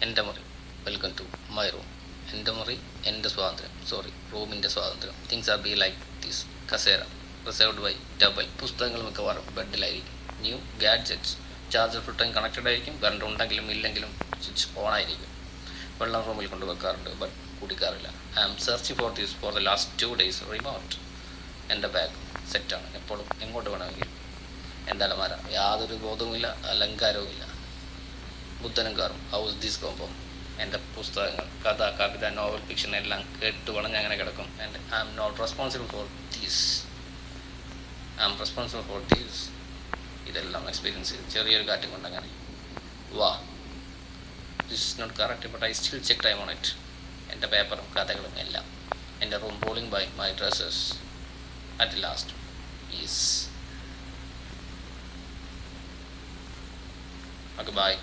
എൻ്റെ മുറി. Welcome to my room. എൻ്റെ മുറി, എൻ്റെ സ്വാതന്ത്ര്യം. റൂമിൻ്റെ സ്വാതന്ത്ര്യം. Things are be like this. കസേര റിസർവ്ഡ് ബൈ ടബൽ. പുസ്തകങ്ങൾ മിക്കവാറും ബെഡിലായിരിക്കും. New gadgets. Charger full time connected ആയിരിക്കും. കറണ്ട് ഉണ്ടെങ്കിലും ഇല്ലെങ്കിലും സ്വിച്ച് ഓൺ ആയിരിക്കും. വെള്ളം റൂമിൽ കൊണ്ടുവെക്കാറുണ്ട്, ബട്ട് കുടിക്കാറില്ല. I am searching for this for the last 2 days. Remote. എൻ്റെ ബാഗ് സെറ്റാണ്, എപ്പോഴും എങ്ങോട്ട് വേണമെങ്കിലും. എൻ്റെ അലമാര യാതൊരു ബോധവുമില്ല, അലങ്കാരവുമില്ല. ബുദ്ധനും കാറും. House this combo. എൻ്റെ പുസ്തകങ്ങൾ, കഥ, കവിത, നോവൽ, ഫിക്ഷൻ എല്ലാം കേട്ട് വളഞ്ഞ് അങ്ങനെ കിടക്കും. And I am not responsible for these. ഇതെല്ലാം എക്സ്പീരിയൻസ് ചെയ്ത് ചെറിയൊരു കാറ്റും കൊണ്ടങ്ങനെ. വാ, this is not correct, but I still check time on it. എൻ്റെ പേപ്പറും കഥകളും എല്ലാം. എൻ്റെ room rolling by my dresses at last. Peace. Okay, by.